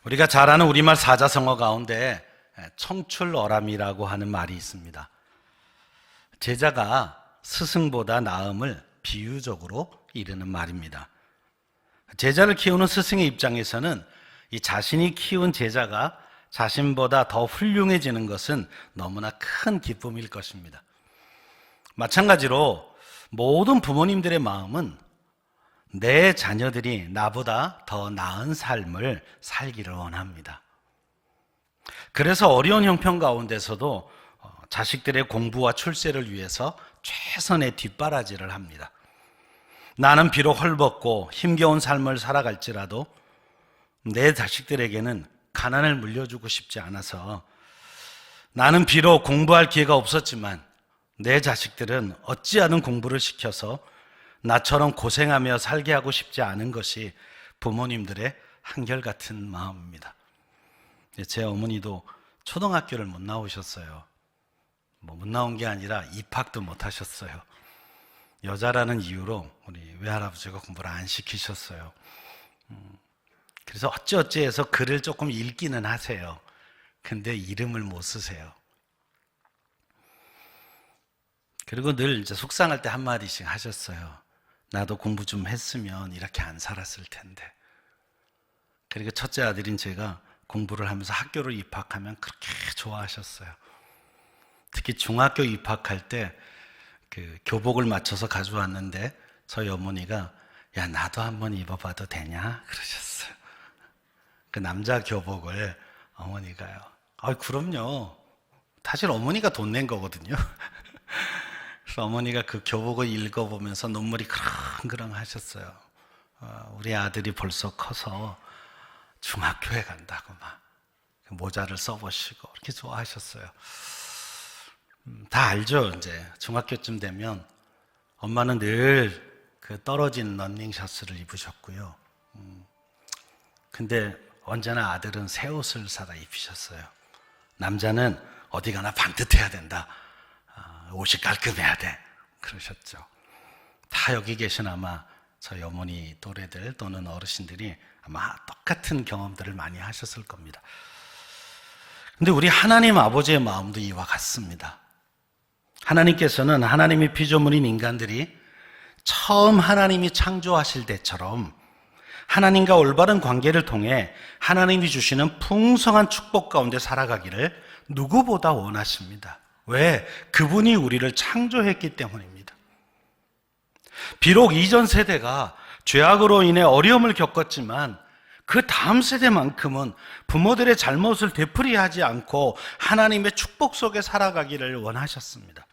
우리가 잘 아는 우리말 사자성어 가운데 청출어람이라고 하는 말이 있습니다. 제자가 스승보다 나음을 비유적으로 이르는 말입니다. 제자를 키우는 스승의 입장에서는 이 자신이 키운 제자가 자신보다 더 훌륭해지는 것은 너무나 큰 기쁨일 것입니다. 마찬가지로 모든 부모님들의 마음은 내 자녀들이 나보다 더 나은 삶을 살기를 원합니다. 그래서 어려운 형편 가운데서도 자식들의 공부와 출세를 위해서 최선의 뒷바라지를 합니다. 나는 비록 헐벗고 힘겨운 삶을 살아갈지라도 내 자식들에게는 가난을 물려주고 싶지 않아서, 나는 비록 공부할 기회가 없었지만 내 자식들은 어찌하든 공부를 시켜서 나처럼 고생하며 살게 하고 싶지 않은 것이 부모님들의 한결같은 마음입니다. 제 어머니도 초등학교를 못 나오셨어요. 못 나온 게 아니라 입학도 못 하셨어요. 여자라는 이유로 우리 외할아버지가 공부를 안 시키셨어요. 그래서 어찌어찌 해서 글을 조금 읽기는 하세요. 근데 이름을 못 쓰세요. 그리고 늘 이제 속상할 때 한마디씩 하셨어요. 나도 공부 좀 했으면 이렇게 안 살았을 텐데. 그리고 첫째 아들인 제가 공부를 하면서 학교를 입학하면 그렇게 좋아하셨어요. 특히 중학교 입학할 때 그 교복을 맞춰서 가져왔는데 저희 어머니가 야, 나도 한번 입어봐도 되냐? 그러셨어요. 그 남자 교복을 어머니가요. 그럼요. 사실 어머니가 돈 낸 거거든요. 그래서 어머니가 그 교복을 읽어보면서 눈물이 그렁그렁 하셨어요. 우리 아들이 벌써 커서 중학교에 간다고 막 모자를 써보시고 이렇게 좋아하셨어요. 다 알죠. 이제 중학교쯤 되면 엄마는 늘 그 떨어진 러닝셔츠를 입으셨고요. 근데 언제나 아들은 새 옷을 사다 입히셨어요. 남자는 어디 가나 반듯해야 된다. 옷이 깔끔해야 돼. 그러셨죠. 다 여기 계신 아마 저희 어머니 또래들 또는 어르신들이 아마 똑같은 경험들을 많이 하셨을 겁니다. 근데 우리 하나님 아버지의 마음도 이와 같습니다. 하나님께서는 하나님의 피조물인 인간들이 처음 하나님이 창조하실 때처럼 하나님과 올바른 관계를 통해 하나님이 주시는 풍성한 축복 가운데 살아가기를 누구보다 원하십니다. 왜? 그분이 우리를 창조했기 때문입니다. 비록 이전 세대가 죄악으로 인해 어려움을 겪었지만 그 다음 세대만큼은 부모들의 잘못을 되풀이하지 않고 하나님의 축복 속에 살아가기를 원하셨습니다.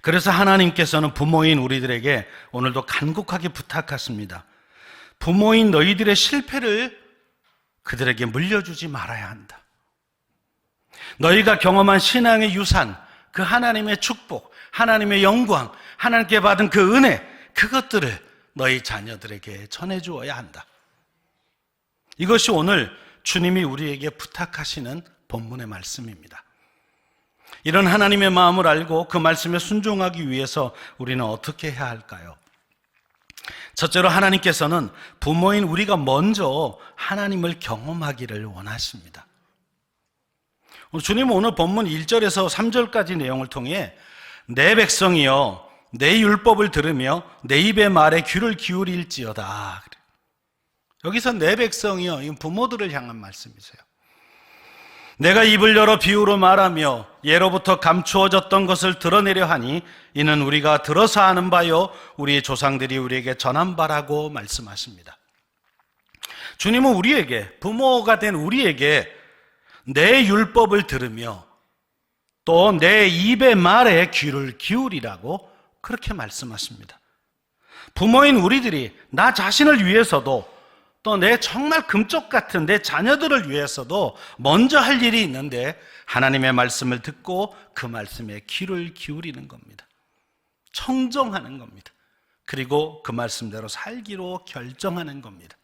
그래서 하나님께서는 부모인 우리들에게 오늘도 간곡하게 부탁하십니다. 부모인 너희들의 실패를 그들에게 물려주지 말아야 한다. 너희가 경험한 신앙의 유산, 그 하나님의 축복, 하나님의 영광, 하나님께 받은 그 은혜, 그것들을 너희 자녀들에게 전해주어야 한다. 이것이 오늘 주님이 우리에게 부탁하시는 본문의 말씀입니다. 이런 하나님의 마음을 알고 그 말씀에 순종하기 위해서 우리는 어떻게 해야 할까요? 첫째로 하나님께서는 부모인 우리가 먼저 하나님을 경험하기를 원하십니다. 주님은 오늘 본문 1절에서 3절까지 내용을 통해 내 백성이여 내 율법을 들으며 내 입의 말에 귀를 기울일지어다. 여기서 내 백성이여, 이 부모들을 향한 말씀이세요. 내가 입을 열어 비유로 말하며 예로부터 감추어졌던 것을 드러내려 하니 이는 우리가 들어서 아는 바요 우리의 조상들이 우리에게 전한 바라고 말씀하십니다. 주님은 우리에게, 부모가 된 우리에게 내 율법을 들으며 또 내 입의 말에 귀를 기울이라고 그렇게 말씀하십니다. 부모인 우리들이 나 자신을 위해서도 또 내 정말 금쪽 같은 내 자녀들을 위해서도 먼저 할 일이 있는데 하나님의 말씀을 듣고 그 말씀에 귀를 기울이는 겁니다. 청정하는 겁니다. 그리고 그 말씀대로 살기로 결정하는 겁니다.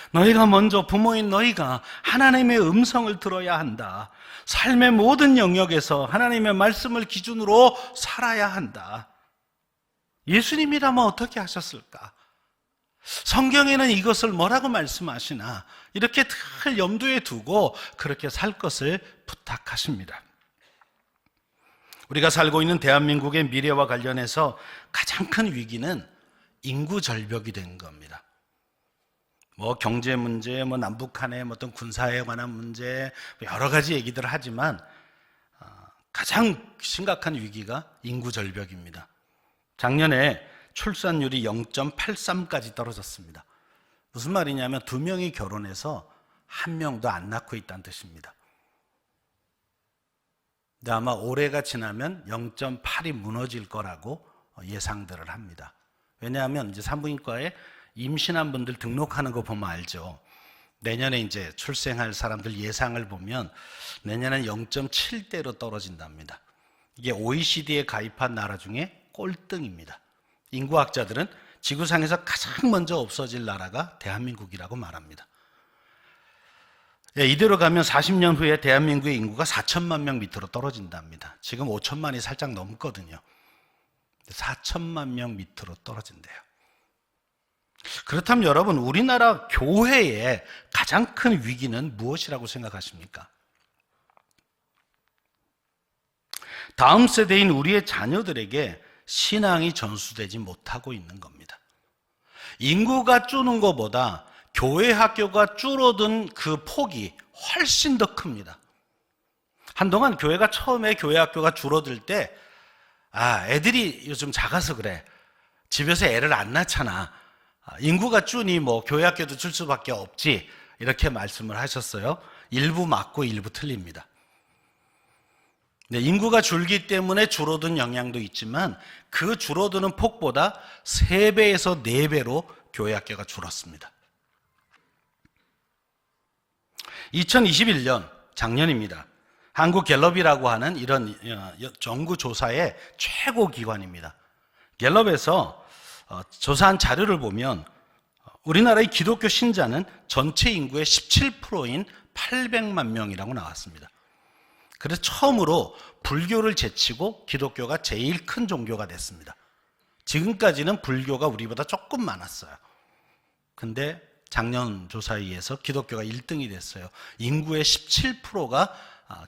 너희가 먼저, 부모인 너희가 하나님의 음성을 들어야 한다. 삶의 모든 영역에서 하나님의 말씀을 기준으로 살아야 한다. 예수님이라면 어떻게 하셨을까? 성경에는 이것을 뭐라고 말씀하시나 이렇게 늘 염두에 두고 그렇게 살 것을 부탁하십니다. 우리가 살고 있는 대한민국의 미래와 관련해서 가장 큰 위기는 인구 절벽이 된 겁니다. 뭐 경제 문제, 뭐 남북한의 어떤 군사에 관한 문제, 여러 가지 얘기들을 하지만 가장 심각한 위기가 인구 절벽입니다. 작년에 출산율이 0.83까지 떨어졌습니다. 무슨 말이냐면 2명이 결혼해서 1명도 안 낳고 있다는 뜻입니다. 근데 아마 올해가 지나면 0.8이 무너질 거라고 예상들을 합니다. 왜냐하면 이제 산부인과에 임신한 분들 등록하는 거 보면 알죠. 내년에 이제 출생할 사람들 예상을 보면 내년엔 0.7대로 떨어진답니다. 이게 OECD에 가입한 나라 중에 꼴등입니다. 인구학자들은 지구상에서 가장 먼저 없어질 나라가 대한민국이라고 말합니다. 이대로 가면 40년 후에 대한민국의 인구가 4천만 명 밑으로 떨어진답니다. 지금 5천만이 살짝 넘거든요. 4천만 명 밑으로 떨어진대요. 그렇다면 여러분, 우리나라 교회의 가장 큰 위기는 무엇이라고 생각하십니까? 다음 세대인 우리의 자녀들에게 신앙이 전수되지 못하고 있는 겁니다. 인구가 줄는 것보다 교회 학교가 줄어든 그 폭이 훨씬 더 큽니다. 한동안 교회가 처음에 교회 학교가 줄어들 때 애들이 요즘 작아서 그래. 집에서 애를 안 낳잖아. 인구가 주니 뭐 교회 학교도 줄 수밖에 없지. 이렇게 말씀을 하셨어요. 일부 맞고 일부 틀립니다. 인구가 줄기 때문에 줄어든 영향도 있지만 그 줄어드는 폭보다 3배에서 4배로 교회 학교가 줄었습니다. 2021년 작년입니다. 한국갤럽이라고 하는 이런 전국조사의 최고 기관입니다. 갤럽에서 조사한 자료를 보면 우리나라의 기독교 신자는 전체 인구의 17%인 800만 명이라고 나왔습니다. 그래서 처음으로 불교를 제치고 기독교가 제일 큰 종교가 됐습니다. 지금까지는 불교가 우리보다 조금 많았어요. 근데 작년 조사에 의해서 기독교가 1등이 됐어요. 인구의 17%가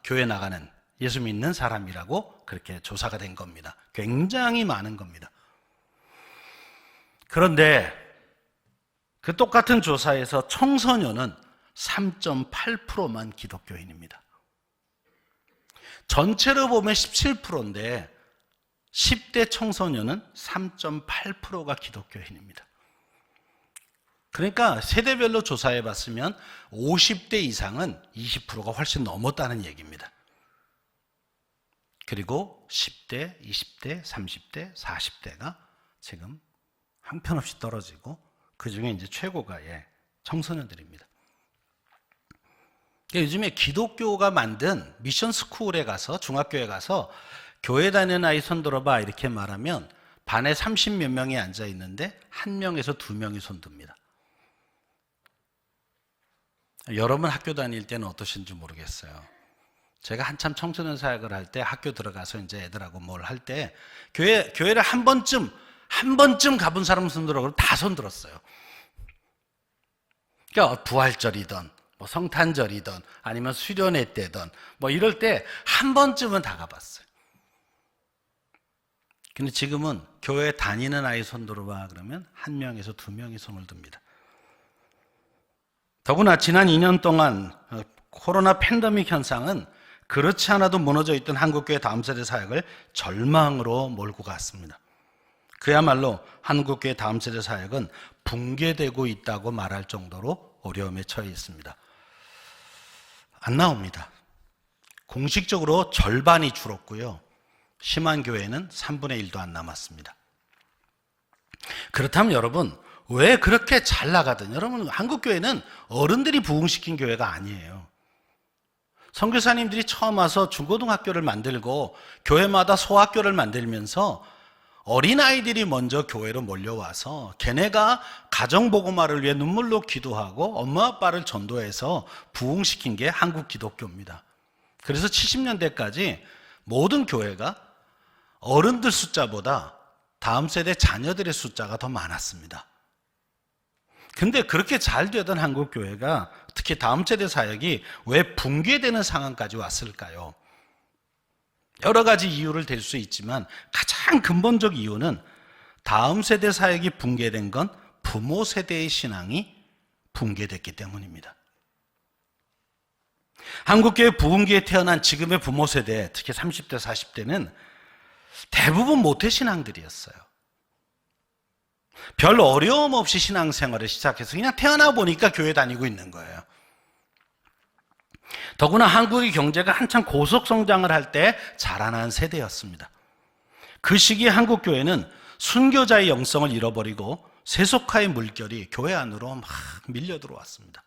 교회 나가는 예수 믿는 사람이라고 그렇게 조사가 된 겁니다. 굉장히 많은 겁니다. 그런데 그 똑같은 조사에서 청소년은 3.8%만 기독교인입니다. 전체로 보면 17%인데 10대 청소년은 3.8%가 기독교인입니다. 그러니까 세대별로 조사해 봤으면 50대 이상은 20%가 훨씬 넘었다는 얘기입니다. 그리고 10대, 20대, 30대, 40대가 지금 형편없이 떨어지고 그 중에 이제 최고가 청소년들입니다. 요즘에 기독교가 만든 미션 스쿨에 가서 중학교에 가서 교회 다니는 아이 손 들어봐 이렇게 말하면 반에 30몇 명이 앉아 있는데 1명에서 2명이 손 듭니다. 여러분 학교 다닐 때는 어떠신지 모르겠어요. 제가 한참 청소년 사역을 할 때 학교 들어가서 이제 애들하고 뭘 할 때 교회를 한 번쯤 가본 사람 손 들어 다 손 들었어요. 그러니까 부활절이든 뭐 성탄절이든 아니면 수련회 때든 뭐 이럴 때 한 번쯤은 다 가봤어요. 근데 지금은 교회 다니는 아이 손 들어봐 그러면 1명에서 2명이 손을 듭니다. 더구나 지난 2년 동안 코로나 팬데믹 현상은 그렇지 않아도 무너져 있던 한국교회 다음 세대 사역을 절망으로 몰고 갔습니다. 그야말로 한국교회 다음 세대 사역은 붕괴되고 있다고 말할 정도로 어려움에 처해 있습니다. 안 나옵니다. 공식적으로 절반이 줄었고요. 심한 교회는 3분의 1도 안 남았습니다. 그렇다면 여러분, 왜 그렇게 잘 나가든 여러분 한국교회는 어른들이 부흥시킨 교회가 아니에요. 선교사님들이 처음 와서 중고등학교를 만들고 교회마다 소학교를 만들면서 어린아이들이 먼저 교회로 몰려와서 걔네가 가정복음화를 위해 눈물로 기도하고 엄마 아빠를 전도해서 부흥시킨 게 한국 기독교입니다. 그래서 70년대까지 모든 교회가 어른들 숫자보다 다음 세대 자녀들의 숫자가 더 많았습니다. 근데 그렇게 잘 되던 한국 교회가 특히 다음 세대 사역이 왜 붕괴되는 상황까지 왔을까요? 여러 가지 이유를 댈 수 있지만 가장 근본적 이유는 다음 세대 사역이 붕괴된 건 부모 세대의 신앙이 붕괴됐기 때문입니다. 한국교회 부흥기에 태어난 지금의 부모 세대, 특히 30대, 40대는 대부분 모태신앙들이었어요. 별 어려움 없이 신앙생활을 시작해서 그냥 태어나 보니까 교회 다니고 있는 거예요. 더구나 한국의 경제가 한참 고속성장을 할 때 자라난 세대였습니다. 그 시기에 한국교회는 순교자의 영성을 잃어버리고 세속화의 물결이 교회 안으로 막 밀려 들어왔습니다.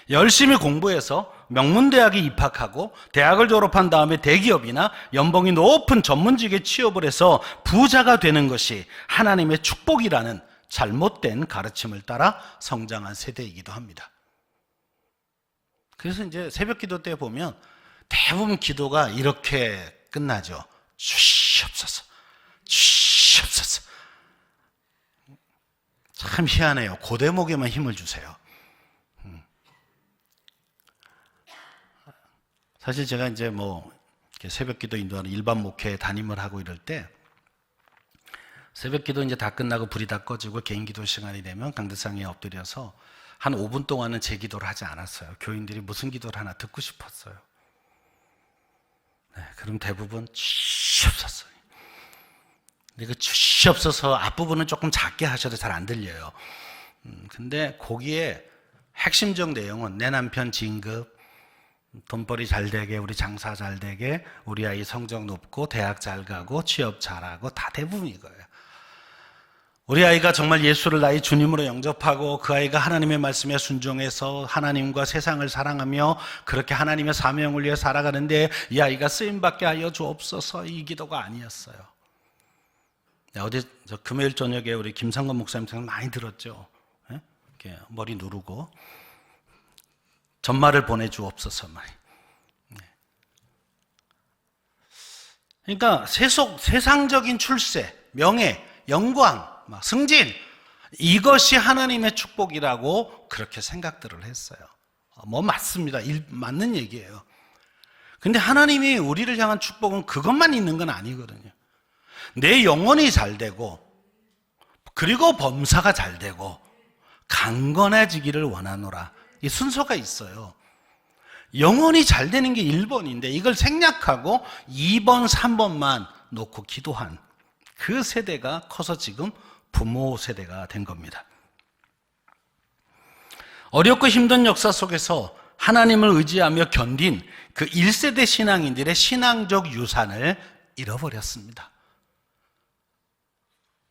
열심히 공부해서 명문대학에 입학하고 대학을 졸업한 다음에 대기업이나 연봉이 높은 전문직에 취업을 해서 부자가 되는 것이 하나님의 축복이라는 잘못된 가르침을 따라 성장한 세대이기도 합니다. 그래서 이제 새벽 기도 때 보면 대부분 기도가 이렇게 끝나죠. 주시옵소서, 주시옵소서. 참 희한해요. 그 대목에만 힘을 주세요. 사실 제가 이제 새벽 기도 인도하는 일반 목회 담임을 하고 이럴 때 새벽 기도 이제 다 끝나고 불이 다 꺼지고 개인 기도 시간이 되면 강대상에 엎드려서 한 5분 동안은 제 기도를 하지 않았어요. 교인들이 무슨 기도를 하나 듣고 싶었어요. 네, 그럼 대부분 주시옵소서. 근데 그 주시옵소서 앞부분은 조금 작게 하셔도 잘 안 들려요. 근데 거기에 핵심적 내용은 내 남편 진급, 돈벌이 잘 되게, 우리 장사 잘 되게, 우리 아이 성적 높고 대학 잘 가고 취업 잘하고 다 대부분 이거예요. 우리 아이가 정말 예수를 나의 주님으로 영접하고 그 아이가 하나님의 말씀에 순종해서 하나님과 세상을 사랑하며 그렇게 하나님의 사명을 위해 살아가는데 이 아이가 쓰임받게 하여 주옵소서. 이 기도가 아니었어요. 어제 금요일 저녁에 우리 김상건 목사님 많이 들었죠. 이렇게 머리 누르고 전말을 보내주옵소서. 그러니까 세상적인 출세, 명예, 영광, 승진, 이것이 하나님의 축복이라고 그렇게 생각들을 했어요. 맞습니다. 맞는 얘기예요. 근데 하나님이 우리를 향한 축복은 그것만 있는 건 아니거든요. 내 영혼이 잘 되고 그리고 범사가 잘 되고 강건해지기를 원하노라. 이 순서가 있어요. 영혼이 잘 되는 게 1번인데 이걸 생략하고 2번, 3번만 놓고 기도한 그 세대가 커서 지금 부모 세대가 된 겁니다. 어렵고 힘든 역사 속에서 하나님을 의지하며 견딘 그 1세대 신앙인들의 신앙적 유산을 잃어버렸습니다.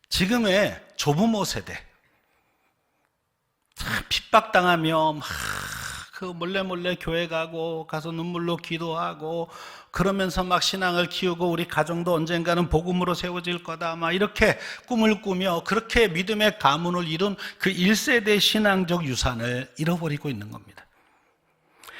지금의 조부모 세대, 핍박당하며 몰래 교회 가서 눈물로 기도하고 그러면서 신앙을 키우고 우리 가정도 언젠가는 복음으로 세워질 거다 이렇게 꿈을 꾸며 그렇게 믿음의 가문을 이룬 그 1세대 신앙적 유산을 잃어버리고 있는 겁니다.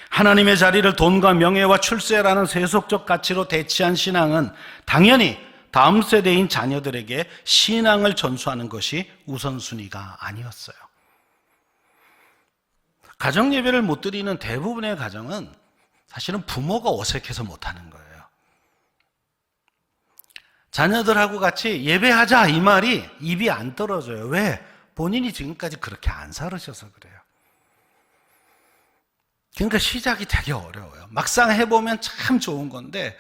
하나님의 자리를 돈과 명예와 출세라는 세속적 가치로 대치한 신앙은 당연히 다음 세대인 자녀들에게 신앙을 전수하는 것이 우선순위가 아니었어요. 가정 예배를 못 드리는 대부분의 가정은 사실은 부모가 어색해서 못하는 거예요. 자녀들하고 같이 예배하자 이 말이 입이 안 떨어져요. 왜? 본인이 지금까지 그렇게 안 살으셔서 그래요. 그러니까 시작이 되게 어려워요. 막상 해보면 참 좋은 건데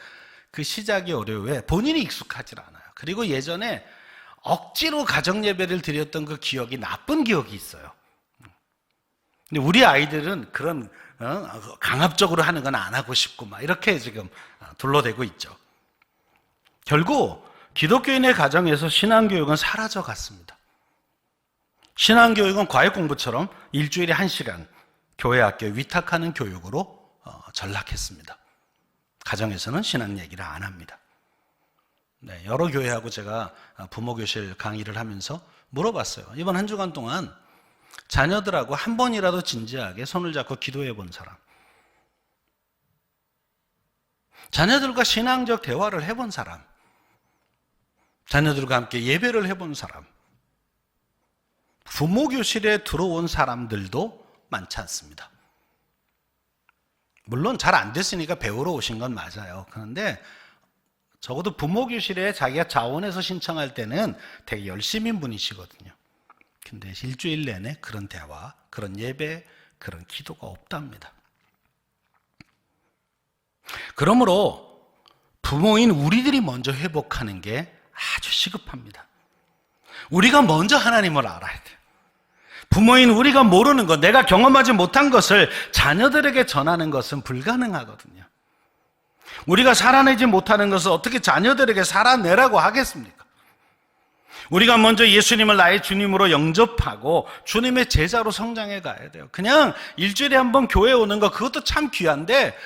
그 시작이 어려워요. 왜? 본인이 익숙하지 않아요. 그리고 예전에 억지로 가정 예배를 드렸던 그 기억이 나쁜 기억이 있어요. 근데 우리 아이들은 그런 강압적으로 하는 건 안 하고 싶고 이렇게 지금 둘러대고 있죠. 결국 기독교인의 가정에서 신앙교육은 사라져 갔습니다. 신앙교육은 과외 공부처럼 일주일에 1시간 교회 학교에 위탁하는 교육으로 전락했습니다. 가정에서는 신앙 얘기를 안 합니다. 네, 여러 교회하고 제가 부모교실 강의를 하면서 물어봤어요. 이번 한 주간 동안 자녀들하고 한 번이라도 진지하게 손을 잡고 기도해 본 사람, 자녀들과 신앙적 대화를 해본 사람, 자녀들과 함께 예배를 해본 사람, 부모 교실에 들어온 사람들도 많지 않습니다. 물론 잘 안 됐으니까 배우러 오신 건 맞아요. 그런데 적어도 부모 교실에 자기가 자원해서 신청할 때는 되게 열심인 분이시거든요. 근데 일주일 내내 그런 대화, 그런 예배, 그런 기도가 없답니다. 그러므로 부모인 우리들이 먼저 회복하는 게 아주 시급합니다. 우리가 먼저 하나님을 알아야 돼요. 부모인 우리가 모르는 것, 내가 경험하지 못한 것을 자녀들에게 전하는 것은 불가능하거든요. 우리가 살아내지 못하는 것을 어떻게 자녀들에게 살아내라고 하겠습니까? 우리가 먼저 예수님을 나의 주님으로 영접하고 주님의 제자로 성장해 가야 돼요. 그냥 일주일에 한 번 교회 오는 거 그것도 참 귀한데,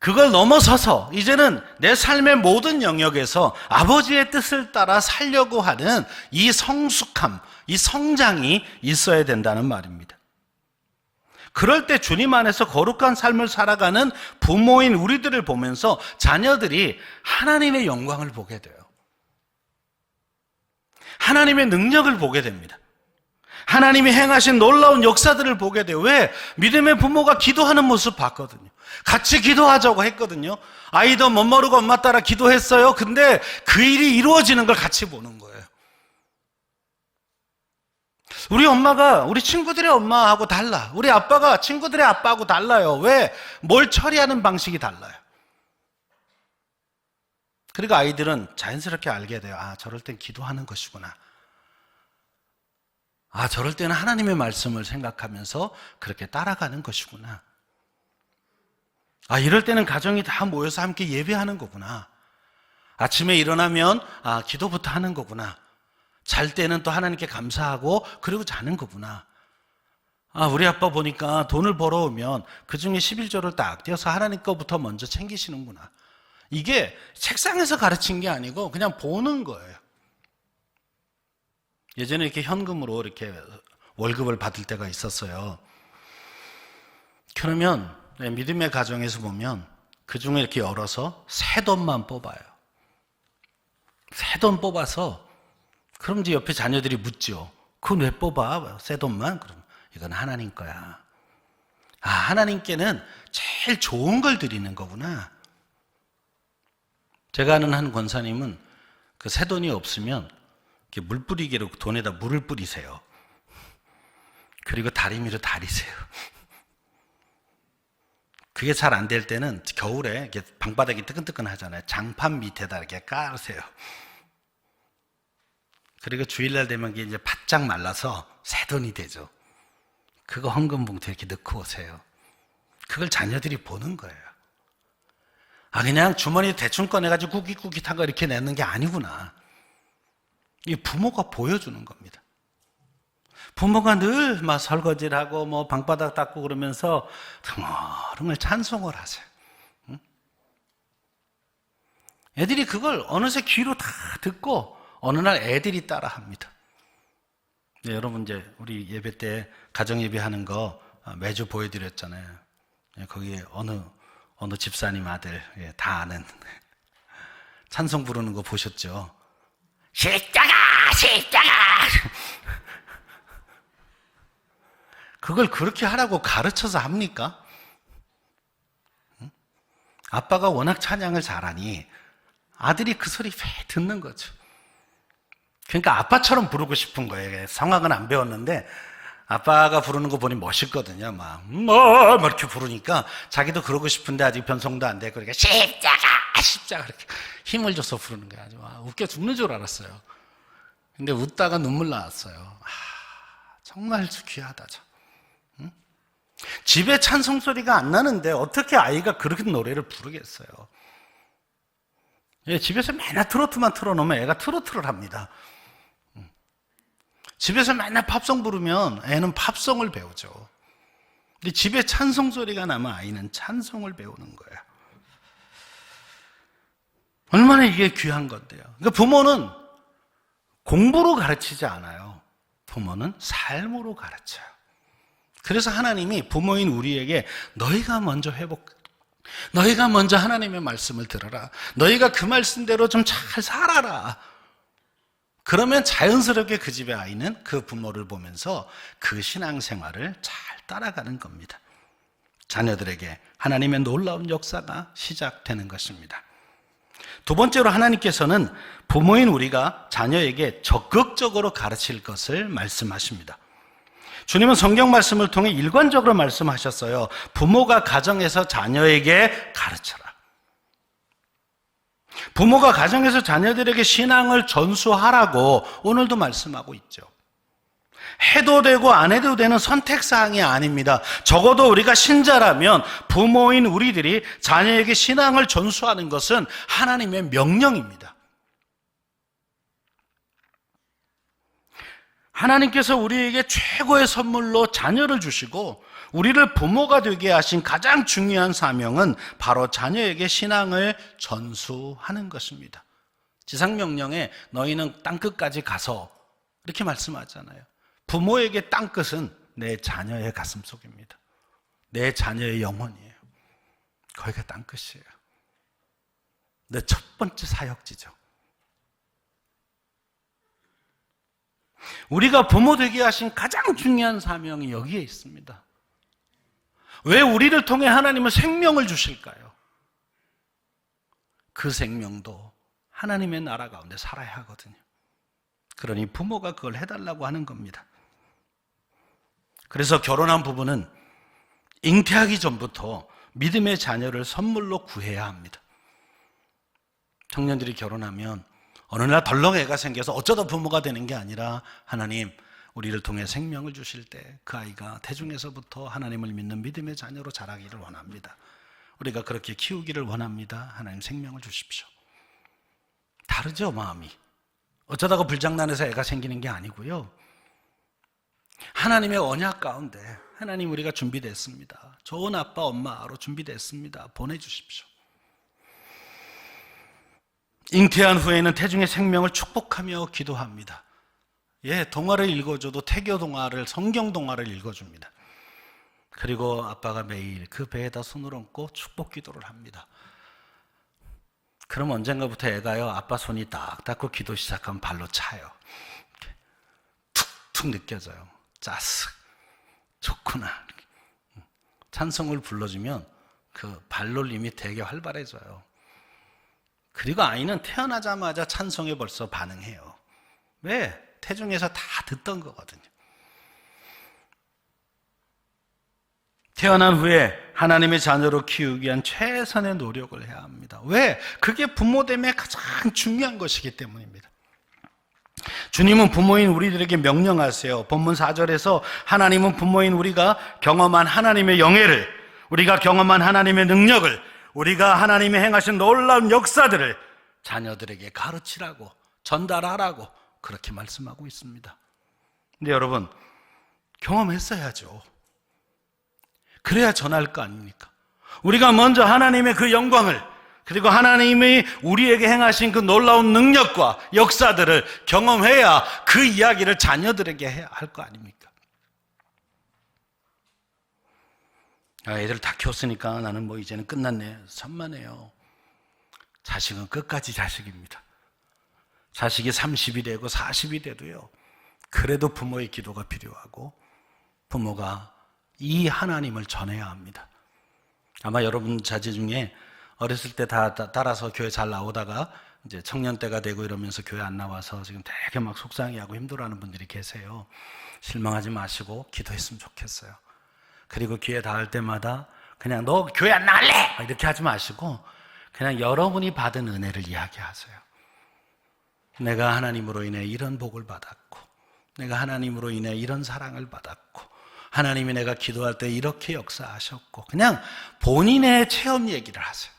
그걸 넘어서서 이제는 내 삶의 모든 영역에서 아버지의 뜻을 따라 살려고 하는 이 성숙함, 이 성장이 있어야 된다는 말입니다. 그럴 때 주님 안에서 거룩한 삶을 살아가는 부모인 우리들을 보면서 자녀들이 하나님의 영광을 보게 돼요. 하나님의 능력을 보게 됩니다. 하나님이 행하신 놀라운 역사들을 보게 돼요. 왜? 믿음의 부모가 기도하는 모습 봤거든요. 같이 기도하자고 했거든요. 아이도 못 모르고 엄마 따라 기도했어요. 근데 그 일이 이루어지는 걸 같이 보는 거예요. 우리 엄마가 우리 친구들의 엄마하고 달라. 우리 아빠가 친구들의 아빠하고 달라요. 왜? 뭘 처리하는 방식이 달라요. 그러니까 아이들은 자연스럽게 알게 돼요. 아, 저럴 땐 기도하는 것이구나. 아, 저럴 때는 하나님의 말씀을 생각하면서 그렇게 따라가는 것이구나. 아, 이럴 때는 가정이 다 모여서 함께 예배하는 거구나. 아침에 일어나면 기도부터 하는 거구나. 잘 때는 또 하나님께 감사하고 그리고 자는 거구나. 아, 우리 아빠 보니까 돈을 벌어오면 그중에 11조를 딱 떼어서 하나님 거부터 먼저 챙기시는구나. 이게 책상에서 가르친 게 아니고 그냥 보는 거예요. 예전에 이렇게 현금으로 이렇게 월급을 받을 때가 있었어요. 그러면 믿음의 가정에서 보면 그 중에 이렇게 열어서 새 돈만 뽑아요. 새 돈 뽑아서 그럼 이제 옆에 자녀들이 묻죠. 그건 왜 뽑아? 새 돈만? 그럼 이건 하나님 거야. 아, 하나님께는 제일 좋은 걸 드리는 거구나. 제가 아는 한 권사님은 그 새 돈이 없으면 이렇게 물 뿌리기로 돈에다 물을 뿌리세요. 그리고 다리미로 다리세요. 그게 잘 안 될 때는 겨울에 이렇게 방바닥이 뜨끈뜨끈 하잖아요. 장판 밑에다 이렇게 깔으세요. 그리고 주일날 되면 이게 이제 바짝 말라서 새 돈이 되죠. 그거 헌금 봉투에 이렇게 넣고 오세요. 그걸 자녀들이 보는 거예요. 아, 그냥 주머니 대충 꺼내가지고 구깃구깃한 거 이렇게 내는 게 아니구나. 이 부모가 보여주는 겁니다. 부모가 늘 막 설거지를 하고 뭐 방바닥 닦고 그러면서 정말 찬송을 하세요. 응? 애들이 그걸 어느새 귀로 다 듣고 어느 날 애들이 따라 합니다. 네, 여러분 이제 우리 예배 때 가정 예배하는 거 매주 보여드렸잖아요. 거기에 어느 집사님 아들 다 아는 찬송 부르는 거 보셨죠? 십자가 십자가. 그걸 그렇게 하라고 가르쳐서 합니까? 아빠가 워낙 찬양을 잘하니 아들이 그 소리 왜 듣는 거죠. 그러니까 아빠처럼 부르고 싶은 거예요. 성악은 안 배웠는데 아빠가 부르는 거 보니 멋있거든요. 막 이렇게 부르니까 자기도 그러고 싶은데 아직 변성도 안 돼. 그러니까 십자가 이렇게 힘을 줘서 부르는 거야. 아주 웃겨 죽는 줄 알았어요. 근데 웃다가 눈물 나왔어요. 정말 귀하다. 응? 집에 찬송 소리가 안 나는데 어떻게 아이가 그렇게 노래를 부르겠어요? 집에서 맨날 트로트만 틀어놓으면 애가 트로트를 합니다. 집에서 맨날 팝송 부르면 애는 팝송을 배우죠. 근데 집에 찬송 소리가 나면 아이는 찬송을 배우는 거예요. 얼마나 이게 귀한 건데요. 그러니까 부모는 공부로 가르치지 않아요. 부모는 삶으로 가르쳐요. 그래서 하나님이 부모인 우리에게 너희가 먼저 너희가 먼저 하나님의 말씀을 들어라. 너희가 그 말씀대로 좀 잘 살아라. 그러면 자연스럽게 그 집의 아이는 그 부모를 보면서 그 신앙생활을 잘 따라가는 겁니다. 자녀들에게 하나님의 놀라운 역사가 시작되는 것입니다. 두 번째로 하나님께서는 부모인 우리가 자녀에게 적극적으로 가르칠 것을 말씀하십니다. 주님은 성경 말씀을 통해 일관적으로 말씀하셨어요. 부모가 가정에서 자녀에게 가르쳐라. 부모가 가정에서 자녀들에게 신앙을 전수하라고 오늘도 말씀하고 있죠. 해도 되고 안 해도 되는 선택사항이 아닙니다. 적어도 우리가 신자라면 부모인 우리들이 자녀에게 신앙을 전수하는 것은 하나님의 명령입니다. 하나님께서 우리에게 최고의 선물로 자녀를 주시고 우리를 부모가 되게 하신 가장 중요한 사명은 바로 자녀에게 신앙을 전수하는 것입니다. 지상명령에 너희는 땅끝까지 가서 이렇게 말씀하잖아요. 부모에게 땅끝은 내 자녀의 가슴속입니다. 내 자녀의 영혼이에요. 거기가 땅끝이에요. 내 첫 번째 사역지죠. 우리가 부모 되게 하신 가장 중요한 사명이 여기에 있습니다. 왜 우리를 통해 하나님은 생명을 주실까요? 그 생명도 하나님의 나라 가운데 살아야 하거든요. 그러니 부모가 그걸 해달라고 하는 겁니다. 그래서 결혼한 부부는 잉태하기 전부터 믿음의 자녀를 선물로 구해야 합니다. 청년들이 결혼하면 어느 날 덜렁 애가 생겨서 어쩌다 부모가 되는 게 아니라 하나님 우리를 통해 생명을 주실 때 그 아이가 태중에서부터 하나님을 믿는 믿음의 자녀로 자라기를 원합니다. 우리가 그렇게 키우기를 원합니다. 하나님 생명을 주십시오. 다르죠, 마음이. 어쩌다가 불장난해서 애가 생기는 게 아니고요. 하나님의 언약 가운데 하나님 우리가 준비됐습니다. 좋은 아빠 엄마로 준비됐습니다. 보내주십시오. 잉태한 후에는 태중의 생명을 축복하며 기도합니다. 동화를 읽어줘도 태교 동화를, 성경 동화를 읽어줍니다. 그리고 아빠가 매일 그 배에다 손을 얹고 축복 기도를 합니다. 그럼 언젠가부터 애가요, 아빠 손이 딱 닿고 기도 시작하면 발로 차요. 툭툭 느껴져요. 짜스, 좋구나. 찬송을 불러주면 그 발놀림이 되게 활발해져요. 그리고 아이는 태어나자마자 찬송에 벌써 반응해요. 왜? 태중에서 다 듣던 거거든요. 태어난 후에 하나님의 자녀로 키우기 위한 최선의 노력을 해야 합니다. 왜? 그게 부모됨의 가장 중요한 것이기 때문입니다. 주님은 부모인 우리들에게 명령하세요. 본문 4절에서 하나님은 부모인 우리가 경험한 하나님의 영예를, 우리가 경험한 하나님의 능력을, 우리가 하나님이 행하신 놀라운 역사들을 자녀들에게 가르치라고, 전달하라고 그렇게 말씀하고 있습니다. 근데 여러분, 경험했어야죠. 그래야 전할 거 아닙니까? 우리가 먼저 하나님의 그 영광을, 그리고 하나님이 우리에게 행하신 그 놀라운 능력과 역사들을 경험해야 그 이야기를 자녀들에게 해야 할 거 아닙니까? 애들 다 키웠으니까 나는 뭐 이제는 끝났네. 산만해요. 자식은 끝까지 자식입니다. 자식이 30이 되고 40이 돼도요, 그래도 부모의 기도가 필요하고 부모가 이 하나님을 전해야 합니다. 아마 여러분 자제 중에 어렸을 때 다 따라서 교회 잘 나오다가 이제 청년 때가 되고 이러면서 교회 안 나와서 지금 되게 막 속상해하고 힘들어하는 분들이 계세요. 실망하지 마시고 기도했으면 좋겠어요. 그리고 기회 닿을 때마다 그냥 너 교회 안 나갈래! 이렇게 하지 마시고 그냥 여러분이 받은 은혜를 이야기하세요. 내가 하나님으로 인해 이런 복을 받았고, 내가 하나님으로 인해 이런 사랑을 받았고, 하나님이 내가 기도할 때 이렇게 역사하셨고, 그냥 본인의 체험 얘기를 하세요.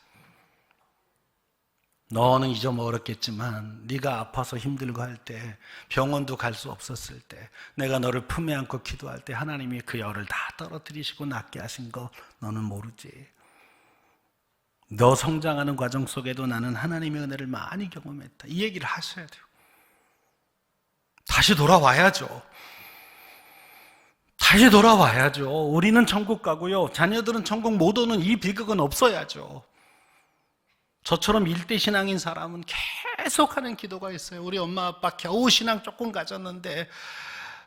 너는 잊어먹었겠지만 네가 아파서 힘들고 할 때, 병원도 갈 수 없었을 때, 내가 너를 품에 안고 기도할 때 하나님이 그 열을 다 떨어뜨리시고 낫게 하신 거 너는 모르지. 너 성장하는 과정 속에도 나는 하나님의 은혜를 많이 경험했다. 이 얘기를 하셔야 돼요. 다시 돌아와야죠. 다시 돌아와야죠. 우리는 천국 가고요, 자녀들은 천국 못 오는 이 비극은 없어야죠. 저처럼 일대 신앙인 사람은 계속하는 기도가 있어요. 우리 엄마 아빠 겨우 신앙 조금 가졌는데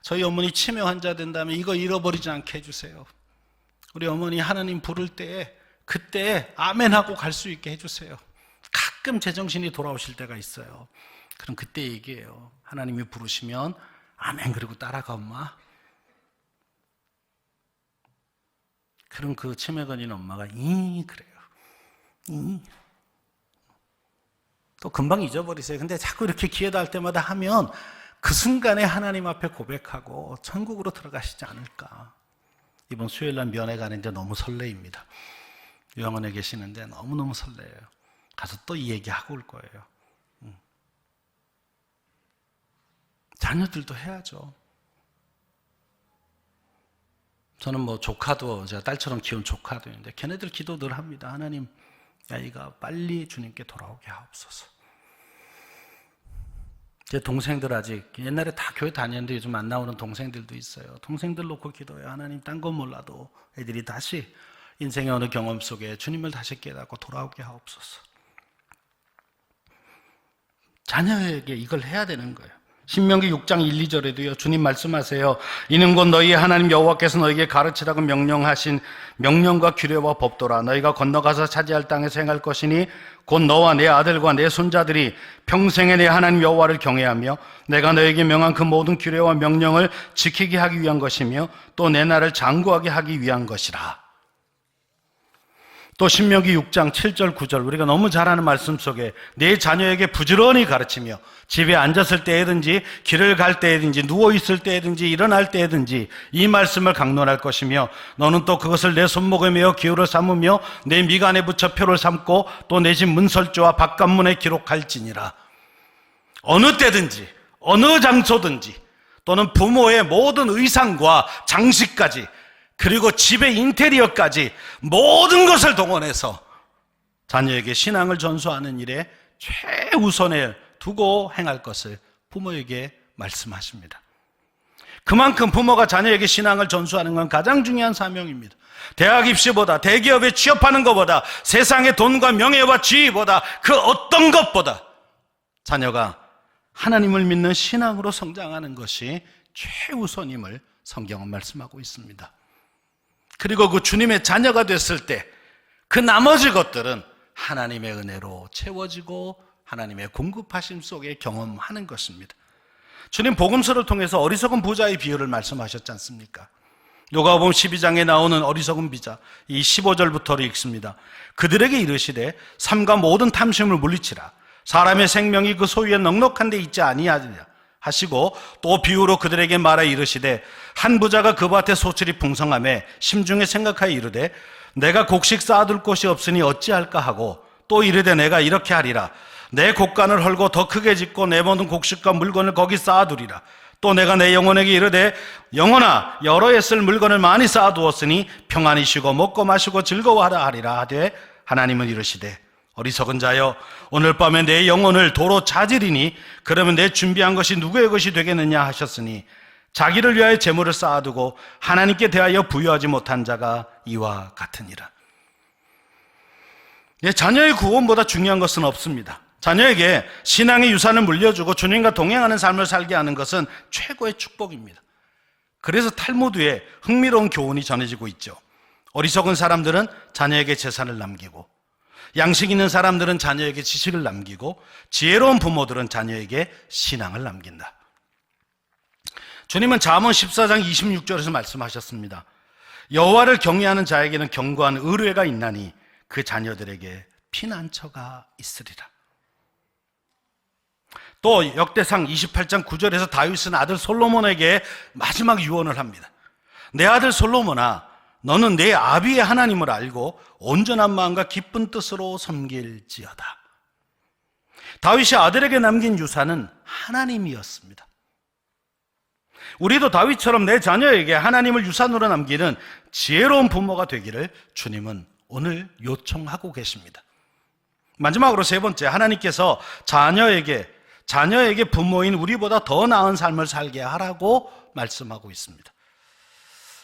저희 어머니 치매 환자 된다면 이거 잃어버리지 않게 해주세요. 우리 어머니 하나님 부를 때에 그때 아멘하고 갈 수 있게 해주세요. 가끔 제정신이 돌아오실 때가 있어요. 그럼 그때 얘기해요. 하나님이 부르시면 아멘 그리고 따라가 엄마. 그럼 그 치매 걸린 엄마가 그래요. 또 금방 잊어버리세요. 근데 자꾸 이렇게 기회 닿을 때마다 하면 그 순간에 하나님 앞에 고백하고 천국으로 들어가시지 않을까. 이번 수요일날 면회 가는데 너무 설레입니다. 요양원에 계시는데 너무너무 설레요. 가서 또 이 얘기하고 올 거예요. 자녀들도 해야죠. 저는 뭐 조카도 제가 딸처럼 키운 조카도 있는데 걔네들 기도 늘 합니다. 하나님 아이가 빨리 주님께 돌아오게 하옵소서. 제 동생들 아직 옛날에 다 교회 다녔는데 요즘 안 나오는 동생들도 있어요. 동생들 놓고 기도해요. 하나님 딴 건 몰라도 애들이 다시 인생의 어느 경험 속에 주님을 다시 깨닫고 돌아오게 하옵소서. 자녀에게 이걸 해야 되는 거예요. 신명기 6장 1, 2절에도요. 주님 말씀하세요. 이는 곧 너희 하나님 여호와께서 너희에게 가르치라고 명령하신 명령과 규례와 법도라. 너희가 건너가서 차지할 땅에서 행할 것이니 곧 너와 내 아들과 내 손자들이 평생에 내 하나님 여호와를 경외하며 내가 너희에게 명한 그 모든 규례와 명령을 지키게 하기 위한 것이며 또 내 나라를 장구하게 하기 위한 것이라. 또 신명기 6장 7절 9절 우리가 너무 잘 아는 말씀 속에 내 자녀에게 부지런히 가르치며 집에 앉았을 때든지 길을 갈 때든지 누워있을 때든지 일어날 때든지 이 말씀을 강론할 것이며 너는 또 그것을 내 손목에 메어 기호를 삼으며 내 미간에 붙여 표를 삼고 또 내 집 문설주와 바깥문에 기록할지니라. 어느 때든지 어느 장소든지 또는 부모의 모든 의상과 장식까지 그리고 집의 인테리어까지 모든 것을 동원해서 자녀에게 신앙을 전수하는 일에 최우선에 두고 행할 것을 부모에게 말씀하십니다. 그만큼 부모가 자녀에게 신앙을 전수하는 건 가장 중요한 사명입니다. 대학 입시보다 대기업에 취업하는 것보다 세상의 돈과 명예와 지위보다 그 어떤 것보다 자녀가 하나님을 믿는 신앙으로 성장하는 것이 최우선임을 성경은 말씀하고 있습니다. 그리고 그 주님의 자녀가 됐을 때 그 나머지 것들은 하나님의 은혜로 채워지고 하나님의 공급하심 속에 경험하는 것입니다. 주님 복음서를 통해서 어리석은 부자의 비유를 말씀하셨지 않습니까? 누가복음 12장에 나오는 어리석은 부자 이 15절부터를 읽습니다. 그들에게 이르시되 삼가 모든 탐심을 물리치라. 사람의 생명이 그 소유에 넉넉한 데 있지 아니하느냐 하시고 또 비유로 그들에게 말하 이르시되 한 부자가 그 밭에 소출이 풍성하매 심중에 생각하여 이르되 내가 곡식 쌓아둘 곳이 없으니 어찌할까 하고 또 이르되 내가 이렇게 하리라. 내 곡간을 헐고 더 크게 짓고 내 모든 곡식과 물건을 거기 쌓아두리라. 또 내가 내 영혼에게 이르되 영혼아 여러 해 쓸 물건을 많이 쌓아두었으니 평안히 쉬고 먹고 마시고 즐거워하라 하리라 하되 하나님은 이르시되 어리석은 자여 오늘 밤에 내 영혼을 도로 찾으리니 그러면 내 준비한 것이 누구의 것이 되겠느냐 하셨으니 자기를 위하여 재물을 쌓아두고 하나님께 대하여 부여하지 못한 자가 이와 같으니라. 자녀의 구원보다 중요한 것은 없습니다. 자녀에게 신앙의 유산을 물려주고 주님과 동행하는 삶을 살게 하는 것은 최고의 축복입니다. 그래서 탈무드에 흥미로운 교훈이 전해지고 있죠. 어리석은 사람들은 자녀에게 재산을 남기고 양식 있는 사람들은 자녀에게 지식을 남기고 지혜로운 부모들은 자녀에게 신앙을 남긴다. 주님은 잠언 14장 26절에서 말씀하셨습니다. 여호와를 경외하는 자에게는 견고한 의뢰가 있나니 그 자녀들에게 피난처가 있으리라. 또 역대상 28장 9절에서 다윗은 아들 솔로몬에게 마지막 유언을 합니다. 내 아들 솔로몬아 너는 내 아비의 하나님을 알고 온전한 마음과 기쁜 뜻으로 섬길지어다. 다윗이 아들에게 남긴 유산은 하나님이었습니다. 우리도 다윗처럼 내 자녀에게 하나님을 유산으로 남기는 지혜로운 부모가 되기를 주님은 오늘 요청하고 계십니다. 마지막으로 세 번째, 하나님께서 자녀에게 부모인 우리보다 더 나은 삶을 살게 하라고 말씀하고 있습니다.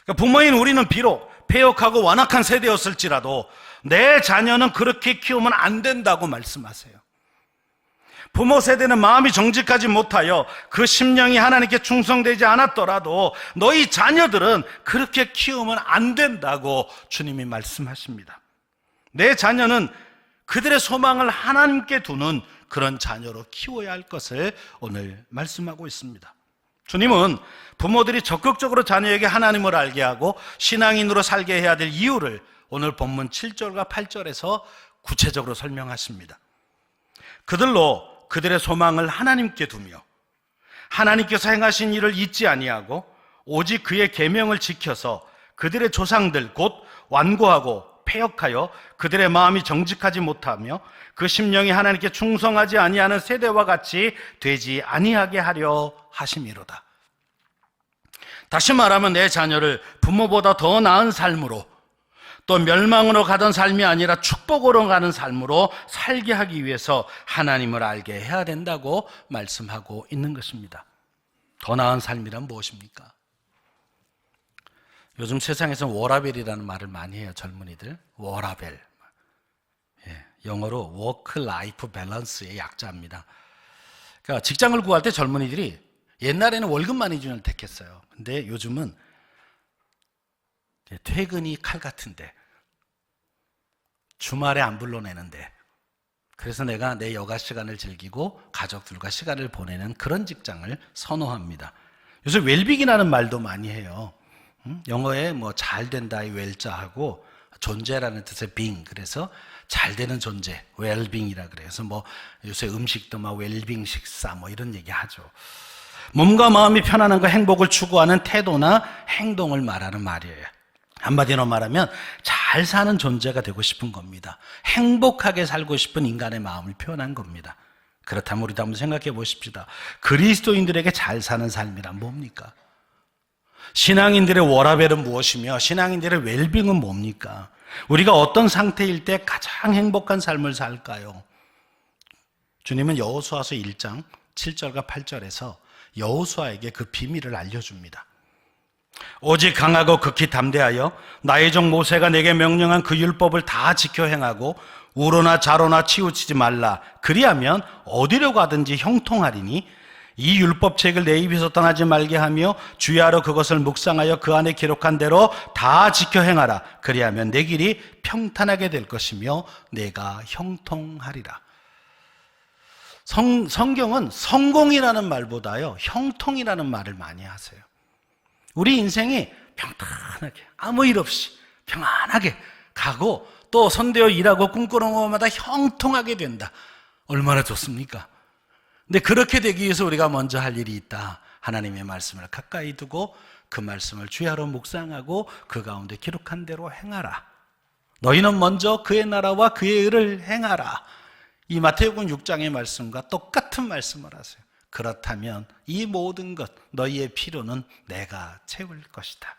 그러니까 부모인 우리는 비록 폐역하고 완악한 세대였을지라도 내 자녀는 그렇게 키우면 안 된다고 말씀하세요. 부모 세대는 마음이 정직하지 못하여 그 심령이 하나님께 충성되지 않았더라도 너희 자녀들은 그렇게 키우면 안 된다고 주님이 말씀하십니다. 내 자녀는 그들의 소망을 하나님께 두는 그런 자녀로 키워야 할 것을 오늘 말씀하고 있습니다. 주님은 부모들이 적극적으로 자녀에게 하나님을 알게 하고 신앙인으로 살게 해야 될 이유를 오늘 본문 7절과 8절에서 구체적으로 설명하십니다. 그들로 그들의 소망을 하나님께 두며 하나님께서 행하신 일을 잊지 아니하고 오직 그의 계명을 지켜서 그들의 조상들 곧 완고하고 패역하여 그들의 마음이 정직하지 못하며 그 심령이 하나님께 충성하지 아니하는 세대와 같이 되지 아니하게 하려 하심이로다. 다시 말하면 내 자녀를 부모보다 더 나은 삶으로, 또 멸망으로 가던 삶이 아니라 축복으로 가는 삶으로 살게 하기 위해서 하나님을 알게 해야 된다고 말씀하고 있는 것입니다. 더 나은 삶이란 무엇입니까? 요즘 세상에서 워라벨이라는 말을 많이 해요. 젊은이들. 워라벨. 영어로 워크 라이프 밸런스의 약자입니다. 그러니까 직장을 구할 때 젊은이들이 옛날에는 월급 많이 주는 걸 택했어요. 근데 요즘은 퇴근이 칼 같은데, 주말에 안 불러내는데, 그래서 내가 내 여가 시간을 즐기고 가족들과 시간을 보내는 그런 직장을 선호합니다. 요새 웰빙이라는 말도 많이 해요. 영어에 뭐 잘 된다의 웰자하고 존재라는 뜻의 being, 그래서 잘 되는 존재, 웰빙이라 그래서 뭐 요새 음식도 막 웰빙 식사 뭐 이런 얘기 하죠. 몸과 마음이 편안함과 행복을 추구하는 태도나 행동을 말하는 말이에요. 한마디로 말하면 잘 사는 존재가 되고 싶은 겁니다. 행복하게 살고 싶은 인간의 마음을 표현한 겁니다. 그렇다면 우리도 한번 생각해 보십시다. 그리스도인들에게 잘 사는 삶이란 뭡니까? 신앙인들의 워라벨은 무엇이며 신앙인들의 웰빙은 뭡니까? 우리가 어떤 상태일 때 가장 행복한 삶을 살까요? 주님은 여호수아서 1장 7절과 8절에서 여호수아에게 그 비밀을 알려줍니다. 오직 강하고 극히 담대하여 나의 종 모세가 내게 명령한 그 율법을 다 지켜 행하고 우로나 좌로나 치우치지 말라. 그리하면 어디로 가든지 형통하리니 이 율법책을 내 입에서 떠나지 말게 하며 주야로 그것을 묵상하여 그 안에 기록한 대로 다 지켜 행하라. 그리하면 내 길이 평탄하게 될 것이며 내가 형통하리라. 성경은 성공이라는 말보다요 형통이라는 말을 많이 하세요. 우리 인생이 평탄하게 아무 일 없이 평안하게 가고 또 손대어 일하고 꿈꾸는 것마다 형통하게 된다. 얼마나 좋습니까? 근데 그렇게 되기 위해서 우리가 먼저 할 일이 있다. 하나님의 말씀을 가까이 두고 그 말씀을 주야로 묵상하고 그 가운데 기록한 대로 행하라. 너희는 먼저 그의 나라와 그의 의를 행하라. 이 마태복음 6장의 말씀과 똑같은 말씀을 하세요. 그렇다면 이 모든 것 너희의 필요는 내가 채울 것이다.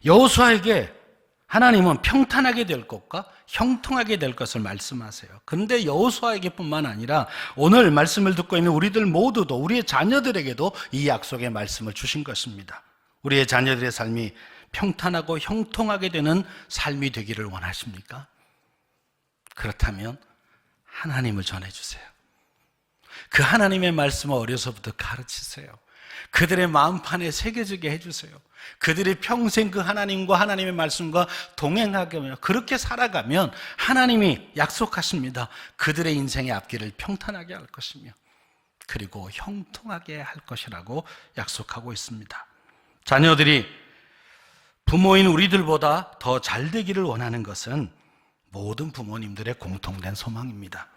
여호수아에게 하나님은 평탄하게 될 것과 형통하게 될 것을 말씀하세요. 그런데 여호수아에게뿐만 아니라 오늘 말씀을 듣고 있는 우리들 모두도 우리의 자녀들에게도 이 약속의 말씀을 주신 것입니다. 우리의 자녀들의 삶이 평탄하고 형통하게 되는 삶이 되기를 원하십니까? 그렇다면 하나님을 전해주세요. 그 하나님의 말씀을 어려서부터 가르치세요. 그들의 마음판에 새겨지게 해주세요. 그들이 평생 그 하나님과 하나님의 말씀과 동행하게 하며 그렇게 살아가면 하나님이 약속하십니다. 그들의 인생의 앞길을 평탄하게 할 것이며 그리고 형통하게 할 것이라고 약속하고 있습니다. 자녀들이 부모인 우리들보다 더 잘 되기를 원하는 것은 모든 부모님들의 공통된 소망입니다.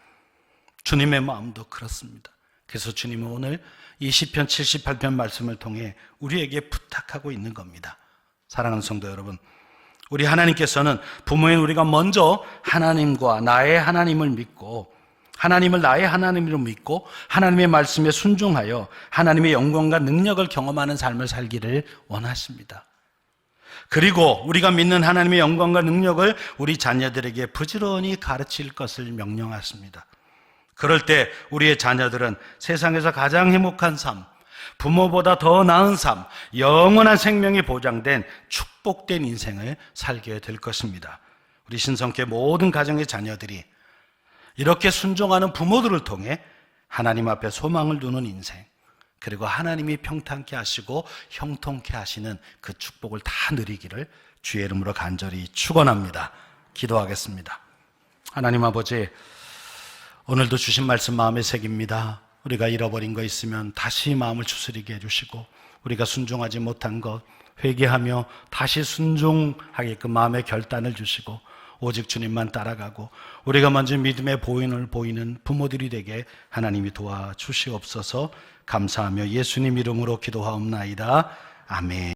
주님의 마음도 그렇습니다. 그래서 주님은 오늘 이 시편 78편 말씀을 통해 우리에게 부탁하고 있는 겁니다. 사랑하는 성도 여러분, 우리 하나님께서는 부모인 우리가 먼저 하나님과 나의 하나님을 믿고 하나님을 나의 하나님으로 믿고 하나님의 말씀에 순종하여 하나님의 영광과 능력을 경험하는 삶을 살기를 원하십니다. 그리고 우리가 믿는 하나님의 영광과 능력을 우리 자녀들에게 부지런히 가르칠 것을 명령하십니다. 그럴 때 우리의 자녀들은 세상에서 가장 행복한 삶, 부모보다 더 나은 삶, 영원한 생명이 보장된 축복된 인생을 살게 될 것입니다. 우리 신성교회 모든 가정의 자녀들이 이렇게 순종하는 부모들을 통해 하나님 앞에 소망을 두는 인생, 그리고 하나님이 평탄케 하시고 형통케 하시는 그 축복을 다 누리기를 주의 이름으로 간절히 축원합니다. 기도하겠습니다. 하나님 아버지, 오늘도 주신 말씀 마음에 새깁니다. 우리가 잃어버린 거 있으면 다시 마음을 추스리게 해주시고, 우리가 순종하지 못한 것 회개하며 다시 순종하게끔 마음의 결단을 주시고, 오직 주님만 따라가고 우리가 먼저 믿음의 보인을 보이는 부모들이 되게 하나님이 도와주시옵소서. 감사하며 예수님 이름으로 기도하옵나이다. 아멘.